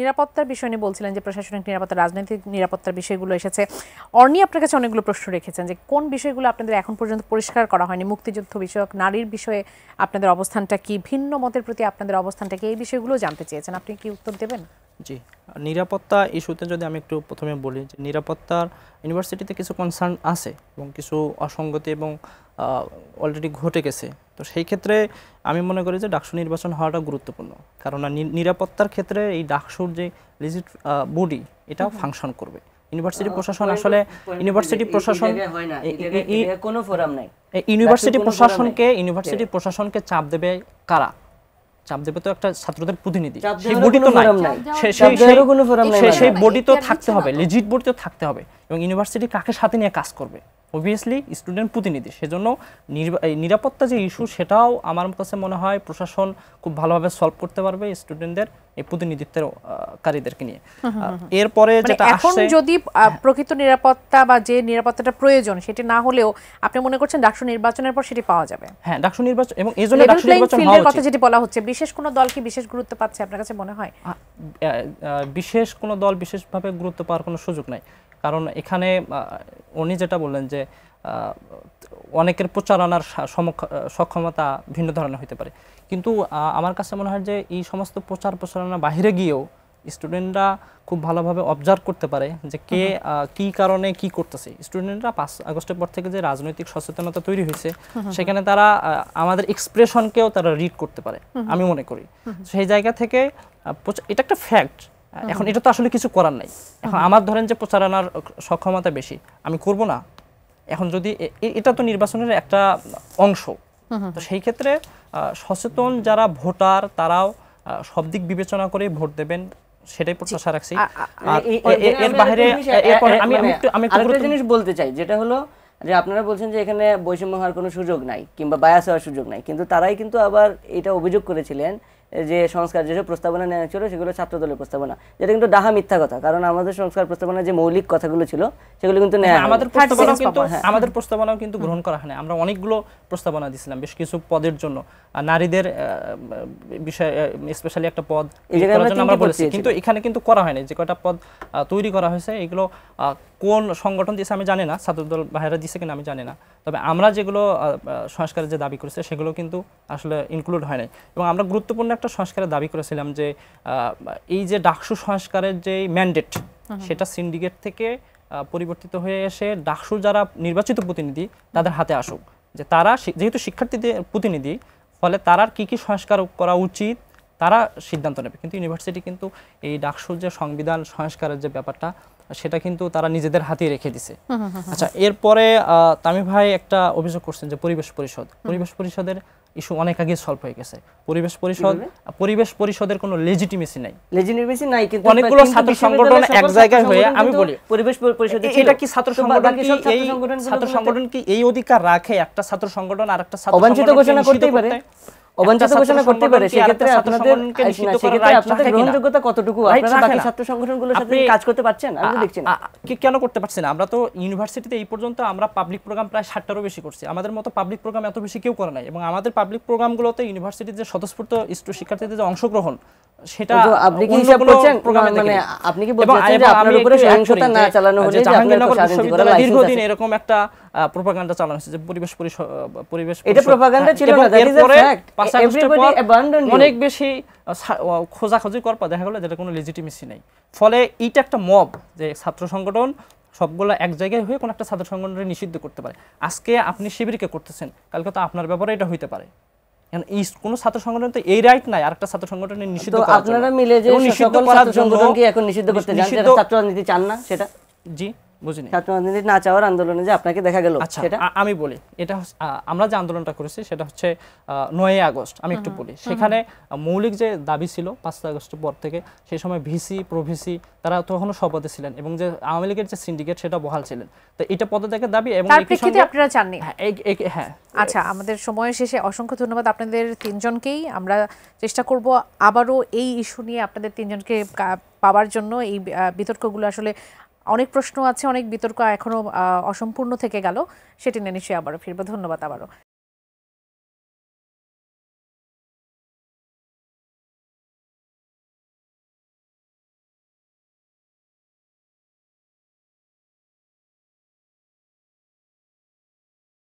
নিরাপত্তার বিষয় নিয়ে বলছিলেন যে প্রশাসনিক নিরাপত্তা, রাজনৈতিক নিরাপত্তার বিষয়গুলো এসেছে। অর্নি আপনার কাছে অনেকগুলো প্রশ্ন রেখেছেন যে কোন বিষয়গুলো আপনাদের এখন পর্যন্ত পরিষ্কার করা হয়নি, মুক্তিযুদ্ধ বিষয়ক, নারীর বিষয়ে আপনাদের অবস্থানটা কি, ভিন্ন মতের প্রতি আপনাদের অবস্থানটা কি, এই বিষয়গুলো জানতে চেয়েছেন। আপনি কি উত্তর দেবেন? জি, নিরাপত্তা ইস্যুতে যদি আমি একটু প্রথমে বলি যে নিরাপত্তার ইউনিভার্সিটিতে কিছু কনসার্ন আছে এবং কিছু অসঙ্গতি এবং অলরেডি ঘটে গেছে। তো সেই ক্ষেত্রে আমি মনে করি যে ডাকসু নির্বাচন হওয়াটা গুরুত্বপূর্ণ, কারণ নিরাপত্তার ক্ষেত্রে এই ডাকসুর যে লিজিট বডি এটাও ফাংশন করবে। ইউনিভার্সিটি প্রশাসন আসলে ইউনিভার্সিটি প্রশাসন কোনো ফোরাম নাই, ইউনিভার্সিটি প্রশাসনকে চাপ দেবে কারা? চাপ দেবে তো একটা ছাত্রদের প্রতিনিধি, সেই বডি তো নাই, সেই বডি তো থাকতে হবে, লিজিট বডি তো থাকতে হবে। এবং ইউনিভার্সিটি কাকে সাথে নিয়ে কাজ করবে? অবভিয়াসলি স্টুডেন্ট প্রতিনিধি। সেজন্য নিরাপত্তা যে ইস্যু সেটাও আমার কাছে মনে হয় প্রশাসন খুব ভালোভাবে সলভ করতে পারবে স্টুডেন্টদের এই প্রতিনিধিত্বের কারীদেরকে নিয়ে। এরপরে যেটা এখন যদি প্রকৃত নিরাপত্তা বা যে নিরাপত্তাটা প্রয়োজন সেটি না হলেও আপনি মনে করছেন ডাকসু নির্বাচনের পর সেটি পাওয়া যাবে? হ্যাঁ, ডাকসু নির্বাচন এবং এইজন্য ডাকসু নির্বাচন হওয়া উচিত। কথা যেটি বলা হচ্ছে, বিশেষ কোনো দল কি বিশেষ গুরুত্ব পাচ্ছে আপনার কাছে মনে হয়? বিশেষ কোনো দল বিশেষভাবে গুরুত্ব পাওয়ার কোনো সুযোগ নাই, কারণ এখানে উনি যেটা বললেন যে অনেকের প্রচারণার সক্ষমতা ভিন্ন ধরনের হতে পারে, কিন্তু আমার কাছে মনে হয় যে এই সমস্ত প্রচারণা বাহিরে গিয়েও স্টুডেন্টরা খুব ভালোভাবে অবজার্ভ করতে পারে যে কে কি কারণে কি করতেছে। স্টুডেন্টরা 5 আগস্টের পর থেকে যে রাজনৈতিক সচেতনতা তৈরি হয়েছে সেখানে তারা আমাদের এক্সপ্রেশনকেও তারা রিড করতে পারে আমি মনে করি। সেই জায়গা থেকে এটা একটা ফ্যাক্ট। এখন এটা তো আসলে কিছু করার নাই। এখন আমার ধরেন যে প্রচারণার সক্ষমতা বেশি, আমি করব না। এখন যদি এটা তো নির্বাচনের একটা অংশ, তো সেই ক্ষেত্রে সচেতন যারা ভোটার তারাও সব দিক বিবেচনা করে ভোট দেবেন, সেটাই প্রত্যাশা রাখছি। এর বাইরে আমি একটা জিনিস বলতে চাই, যেটা হলো যে আপনারা বলছেন যে এখানে বৈষম্য হওয়ার কোনো সুযোগ নাই কিংবা বায়াস হওয়ার সুযোগ নাই, কিন্তু তারাই কিন্তু আবার এটা অভিযোগ করেছিলেন যে সংস্কার যেসব প্রস্তাবনা নেওয়া ছিল সেগুলো ছাত্র দলের প্রস্তাবনা, যেটা কিন্তু ডাহা মিথ্যা কথা। কারণ আমাদের সংস্কার প্রস্তাবনার যে মৌলিক কথাগুলো ছিল সেগুলো কিন্তু আমাদের প্রস্তাবনাও কিন্তু গ্রহণ করা হয় না। আমরা অনেকগুলো প্রস্তাবনা দিয়েছিলাম বেশ কিছু পদের জন্য, নারীদের বিষয়ে স্পেশালি একটা পদ আমরা বলেছি, কিন্তু এখানে কিন্তু করা হয়নি। যে কয়টা পদ তৈরি করা হয়েছে এগুলো কোন সংগঠন দিয়েছে আমি জানি না, ছাত্রদল ভাইয়েরা দিয়েছে কিনা আমি জানি না, তবে আমরা যেগুলো সংস্কারের যে দাবি করেছে সেগুলো কিন্তু আসলে ইনক্লুড হয় নাই। এবং আমরা গুরুত্বপূর্ণ একটা সংস্কারের দাবি করেছিলাম যে এই যে ডাকসু সংস্কারের যে ম্যান্ডেট সেটা সিন্ডিকেট থেকে পরিবর্তিত হয়ে এসে ডাকসু যারা নির্বাচিত প্রতিনিধি তাদের হাতে আসুক, যে তারা যেহেতু শিক্ষার্থীদের প্রতিনিধি ফলে তারা কি কি সংস্কার করা উচিত তারা সিদ্ধান্ত নেবে। কিন্তু ইউনিভার্সিটি কিন্তু এই ডাকসুর যে সংবিধান সংস্কারের যে ব্যাপারটা সেটা কিন্তু তারা নিজেদের হাতে রেখে দিছে। আচ্ছা, এরপরে তামিম ভাই একটা অভিযোগ করছেন যে পরিবেশ পরিষদের ইস্যু অনেক আগে সলভ হয়ে গেছে। পরিবেশ পরিষদের কোনো লেজিটিমেসি নাই, কিন্তু অনেকগুলো ছাত্র সংগঠন এক জায়গায় হয়ে, আমি বলি পরিবেশ পরিষদ এটা কি ছাত্র সংগঠন কি এই অধিকার রাখে একটা ছাত্র সংগঠন আর একটা ছাত্র অবাঞ্ছিত ঘোষণা করতেই পারে, অবাঞ্ছিত ঘোষণা করতে পারে? সেক্ষেত্রে আপনাদের গ্রহণযোগ্যতা কতটুকু? আপনারা বাকি ছাত্র সংগঠনগুলোর সাথে কাজ করতে পারছেন? আমি দেখছি না কেন করতে পারছি না। আমরা তো ইউনিভার্সিটিতে এই পর্যন্ত আমরা পাবলিক প্রোগ্রাম প্রায় 60টারও বেশি করছি। আমাদের মতো পাবলিক প্রোগ্রাম এত বেশি কেউ করে নাই। এবং আমাদের পাবলিক প্রোগ্রামগুলোতে ইউনিভার্সিটিতে যে স্বতঃস্ফূর্ত শিক্ষার্থীদের যে অংশগ্রহণ সেটা আপনি কি হিসাব করছেন? মানে আপনি কি বলছেন যে আপনার উপরে সহিংসতা না চালানো হলে যে আপনার রাজনীতি করার লাইসেন্স আছে? দীর্ঘদিন এরকম একটা প্রোপাগান্ডা চালানো হচ্ছে যে পরিবেশ এটা প্রোপাগান্ডা ছিল না, that is a fact. Everybody abandon you. অনেক বেশি খোঁজাখুঁজি করার পর দেখা গেল যেটা কোনো লেজিটিমেসি নেই। ফলে এইটা একটা মব, যে ছাত্র সংগঠন সবগুলো এক জায়গায় হয়ে কোনো একটা ছাত্র সংগঠনকে নিষিদ্ধ করতে পারে। আজকে আপনি শিবিরকে করতেছেন, কালকে তো আপনার ব্যাপারে এটা হইতে পারে। কোন ছাত্র সংগঠন তো এই রাইট নাই আরেকটা ছাত্র সংগঠনের নিষিদ্ধ করার জন্য। আপনারা মিলে যে সকল ছাত্র সংগঠনকে এখন নিষিদ্ধ করতে যান, যারা ছাত্র রাজনীতি চান না, সেটা জি বুঝিনি। ছাত্র রাজনীতি না চাওয়ার আন্দোলনে যে আপনাকে দেখা গেল, সেটা আমি বলি, এটা আমরা যে আন্দোলনটা করেছি সেটা হচ্ছে 9 আগস্ট। আমি একটু বলি, সেখানে মৌলিক যে দাবি ছিল 5 আগস্টের পর থেকে, সেই সময় ভিসি প্রভিসি তারা তখনও শপথে ছিলেন এবং যে আওয়ামী লীগের যে সিন্ডিকেট সেটা বহাল ছিলেন। তো এটা পদত্যাগের দাবি এবং তার প্রেক্ষিতে আপনারা চাননি? হ্যাঁ। আচ্ছা, আমাদের সময় শেষে অসংখ্য ধন্যবাদ আপনাদের তিনজনকেই। আমরা চেষ্টা করব আবারও এই ইস্যু নিয়ে আপনাদের তিনজনকে পাওয়ার জন্য। এই বিতর্কগুলো আসলে অনেক প্রশ্ন আছে, অনেক বিতর্ক এখনো অসম্পূর্ণ থেকে গেল, সেটি নিয়ে নিশ্চয়ই আবারও ফিরবো। ধন্যবাদ আবারও।